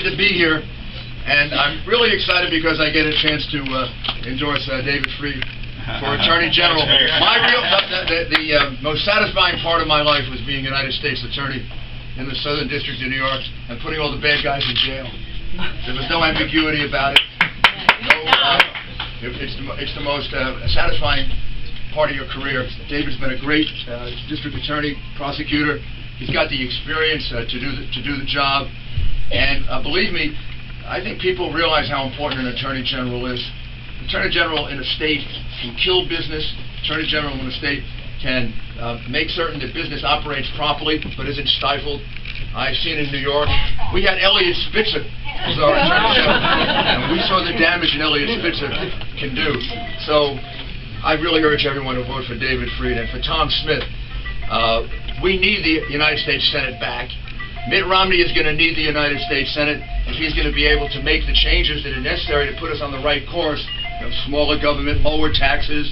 excited to be here, and I'm really excited because I get a chance to endorse David Freed for Attorney General. The most satisfying part of my life was being United States Attorney in the Southern District of New York and putting all the bad guys in jail. There was no ambiguity about it. It's the most satisfying part of your career. David's been a great district attorney, prosecutor. He's got the experience to do the job, and believe me, I think people realize how important an Attorney General is. Attorney General in a state can kill business. Attorney General in a state can make certain that business operates properly but isn't stifled. I've seen in New York, we had Eliot Spitzer as our Attorney General, and we saw the damage that Eliot Spitzer can do. So I really urge everyone to vote for David Freed and for Tom Smith. We need the United States Senate back. Mitt Romney is going to need the United States Senate if he's going to be able to make the changes that are necessary to put us on the right course. Smaller government, lower taxes,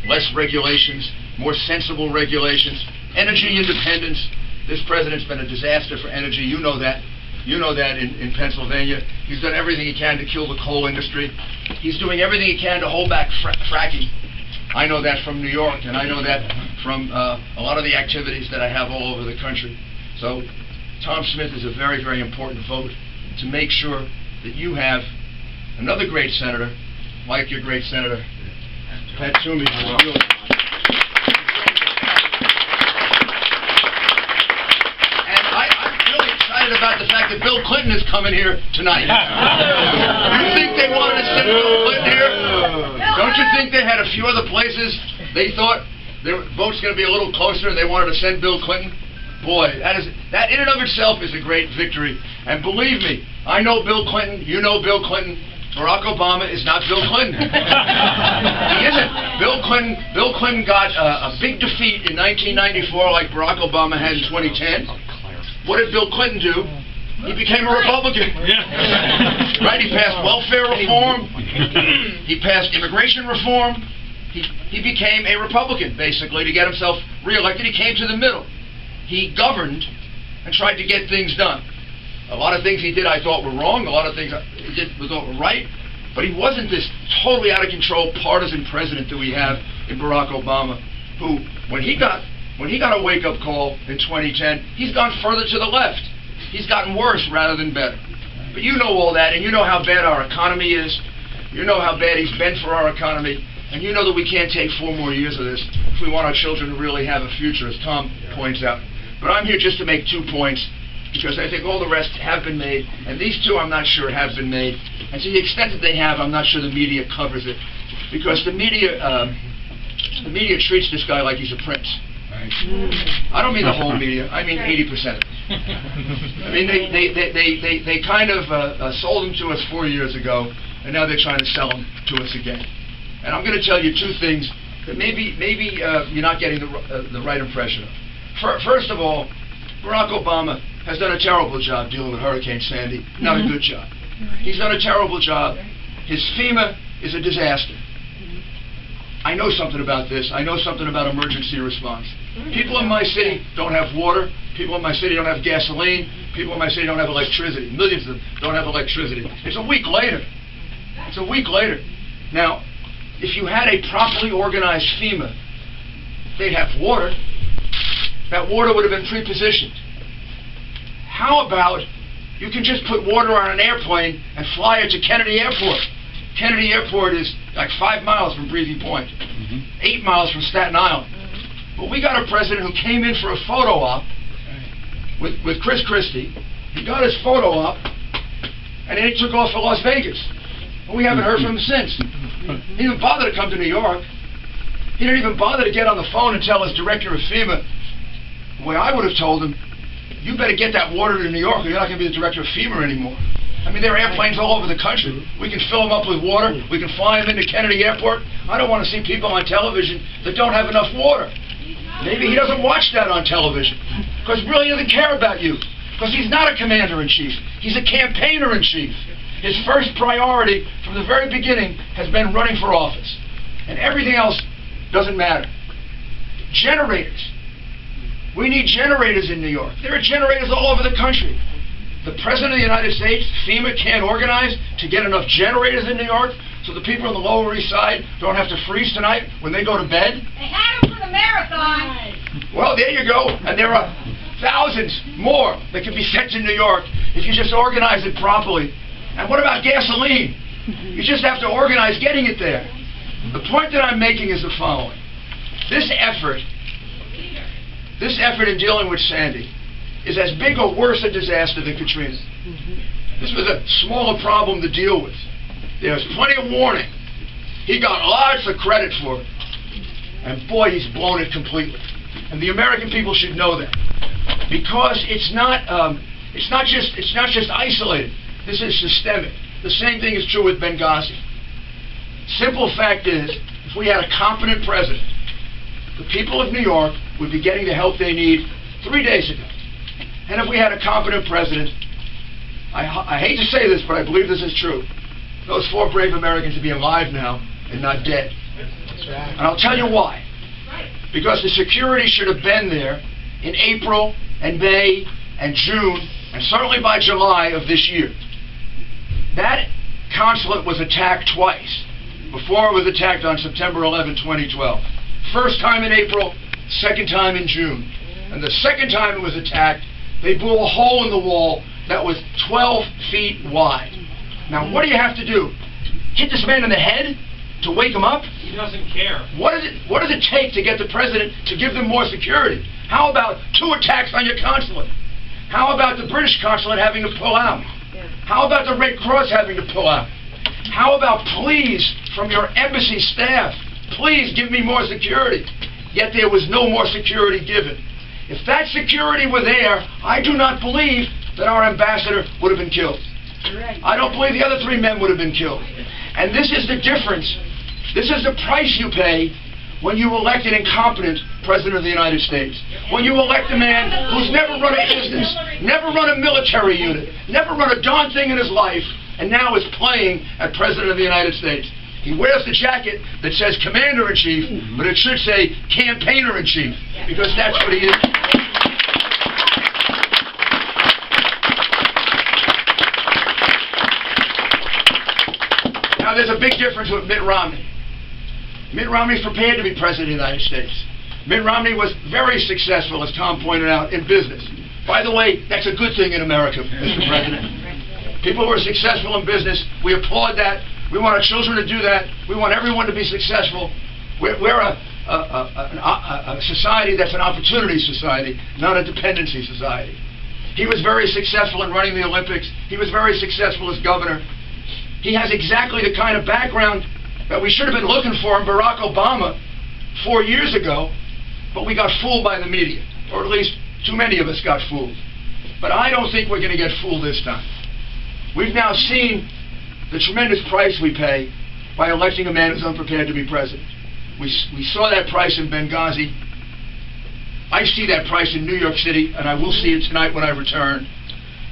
less regulations, more sensible regulations, energy independence. This president's been a disaster for energy. You know that. You know that in Pennsylvania. He's done everything he can to kill the coal industry. He's doing everything he can to hold back fracking. I know that from New York, and I know that from a lot of the activities that I have all over the country. So Tom Smith is a very, very important vote to make sure that you have another great senator, like your great senator, Pat Toomey. And I'm really excited about the fact that Bill Clinton is coming here tonight. You think they wanted to send Bill Clinton here? Don't you think they had a few other places they thought their vote's going to be a little closer and they wanted to send Bill Clinton? Boy, that in and of itself is a great victory. And believe me, I know Bill Clinton, you know Bill Clinton. Barack Obama is not Bill Clinton. He isn't. Bill Clinton got a big defeat in 1994 like Barack Obama had in 2010. What did Bill Clinton do? He became a Republican. Right? He passed welfare reform. He passed immigration reform. He became a Republican, basically, to get himself reelected. He came to the middle. He governed and tried to get things done. A lot of things he did I thought were wrong. A lot of things he did I thought were right. But he wasn't this totally out of control partisan president that we have in Barack Obama, who, when he got a wake-up call in 2010, he's gone further to the left. He's gotten worse rather than better. But you know all that, and you know how bad our economy is. You know how bad he's been for our economy. And you know that we can't take 4 more years of this if we want our children to really have a future, as Tom points out. But I'm here just to make 2 points, because I think all the rest have been made, and these 2 I'm not sure have been made. And to the extent that they have, I'm not sure the media covers it, because the media treats this guy like he's a prince. I don't mean the whole media. I mean 80% of it. I mean they kind of sold him to us 4 years ago, and now they're trying to sell him to us again. And I'm going to tell you 2 things that maybe you're not getting the right impression of. First of all, Barack Obama has done a terrible job dealing with Hurricane Sandy. Not a good job. He's done a terrible job. His FEMA is a disaster. I know something about this. I know something about emergency response. People in my city don't have water. People in my city don't have gasoline. People in my city don't have electricity. Millions of them don't have electricity. It's a week later. It's a week later. Now, if you had a properly organized FEMA, they'd have water. That water would have been pre-positioned. How about you can just put water on an airplane and fly it to Kennedy Airport? Kennedy Airport is like 5 miles from Breezy Point, 8 miles from Staten Island. But we got a president who came in for a photo op with Chris Christie. He got his photo op, and then he took off for Las Vegas. And we haven't heard from him since. He didn't bother to come to New York. He didn't even bother to get on the phone and tell his director of FEMA. Well, I would have told him, you better get that water to New York, or you're not going to be the director of FEMA anymore. I mean, there are airplanes all over the country. We can fill them up with water. We can fly them into Kennedy Airport. I don't want to see people on television that don't have enough water. Maybe he doesn't watch that on television, because really he doesn't care about you, because he's not a commander-in-chief. He's a campaigner-in-chief. His first priority from the very beginning has been running for office, and everything else doesn't matter. Generators. We need generators in New York. There are generators all over the country. The President of the United States, FEMA can't organize to get enough generators in New York so the people on the Lower East Side don't have to freeze tonight when they go to bed? They had them for the marathon. Well, there you go. And there are thousands more that can be sent to New York if you just organize it properly. And what about gasoline? You just have to organize getting it there. The point that I'm making is the following. This effort in dealing with Sandy is as big or worse a disaster than Katrina. This was a smaller problem to deal with. There's plenty of warning. He got lots of credit for it. And boy, he's blown it completely. And the American people should know that. Because it's not just isolated. This is systemic. The same thing is true with Benghazi. Simple fact is, if we had a competent president, the people of New York would be getting the help they need 3 days ago. And if we had a competent president, I hate to say this, but I believe this is true, those 4 brave Americans would be alive now and not dead. That's right. And I'll tell you why. Because the security should have been there in April and May and June, and certainly by July of this year. That consulate was attacked twice. Before it was attacked on September 11, 2012. First time in April, second time in June. And the second time it was attacked, they blew a hole in the wall that was 12 feet wide. Now, what do you have to do? Hit this man in the head to wake him up? He doesn't care. What does it take to get the president to give them more security? How about 2 attacks on your consulate? How about the British consulate having to pull out? How about the Red Cross having to pull out? How about pleas from your embassy staff? Please give me more security. Yet there was no more security given. If that security were there, I do not believe that our ambassador would have been killed. I don't believe the other 3 men would have been killed. And this is the difference. This is the price you pay when you elect an incompetent President of the United States. When you elect a man who's never run a business, never run a military unit, never run a darn thing in his life, and now is playing at President of the United States. He wears the jacket that says Commander-in-Chief, but it should say Campaigner-in-Chief, because that's what he is. Now, there's a big difference with Mitt Romney. Mitt Romney's prepared to be President of the United States. Mitt Romney was very successful, as Tom pointed out, in business. By the way, that's a good thing in America, Mr. President. People who are successful in business, we applaud that. We want our children to do that. We want everyone to be successful. We're a society that's an opportunity society, not a dependency society. He was very successful in running the Olympics. He was very successful as governor. He has exactly the kind of background that we should have been looking for in Barack Obama 4 years ago, but we got fooled by the media, or at least too many of us got fooled. But I don't think we're going to get fooled this time. We've now seen the tremendous price we pay by electing a man who's unprepared to be president. We saw that price in Benghazi. I see that price in New York City, and I will see it tonight when I return.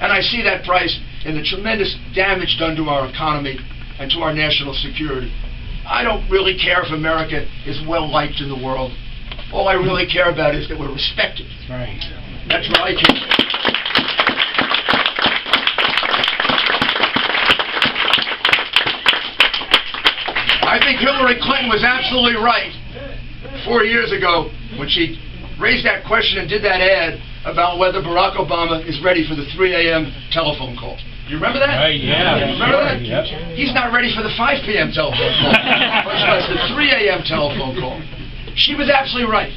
And I see that price in the tremendous damage done to our economy and to our national security. I don't really care if America is well-liked in the world. All I really care about is that we're respected. That's right. That's what I care about. I think Hillary Clinton was absolutely right 4 years ago when she raised that question and did that ad about whether Barack Obama is ready for the 3 a.m. telephone call. You remember that? Right, yeah. Remember that? Yep. He's not ready for the 5 p.m. telephone call, much less the 3 a.m. telephone call. She was absolutely right.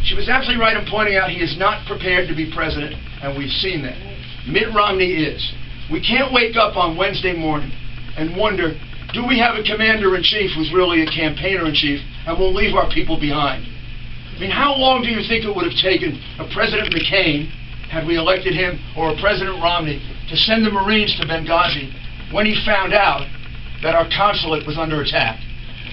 She was absolutely right in pointing out he is not prepared to be president, and we've seen that. Mitt Romney is. We can't wake up on Wednesday morning and wonder, do we have a commander-in-chief who's really a campaigner-in-chief and will leave our people behind? I mean, how long do you think it would have taken a President McCain, had we elected him, or a President Romney, to send the Marines to Benghazi when he found out that our consulate was under attack?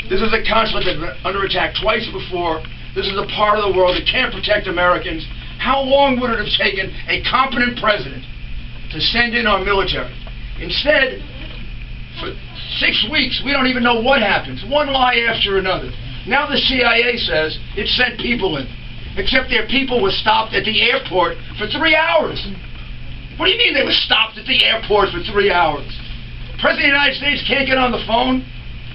This is a consulate that's been under attack twice before. This is a part of the world that can't protect Americans. How long would it have taken a competent president to send in our military? Instead, for 6 weeks, we don't even know what happens. One lie after another. Now the CIA says it sent people in, except their people were stopped at the airport for 3 hours. What do you mean they were stopped at the airport for 3 hours? The President of the United States can't get on the phone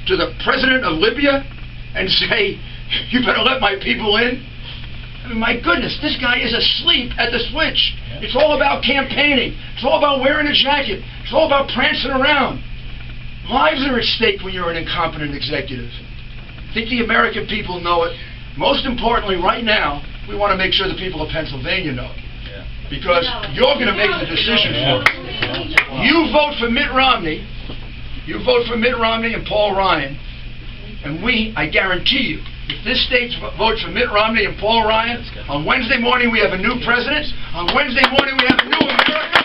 to the President of Libya and say, you better let my people in? I mean, my goodness, this guy is asleep at the switch. It's all about campaigning. It's all about wearing a jacket. It's all about prancing around. Lives are at stake when you're an incompetent executive. I think the American people know it. Most importantly, right now, we want to make sure the people of Pennsylvania know it. Because you're going to make the decision for it. You vote for Mitt Romney. You vote for Mitt Romney and Paul Ryan. And I guarantee you, if this state votes for Mitt Romney and Paul Ryan, on Wednesday morning we have a new president. On Wednesday morning we have a new America.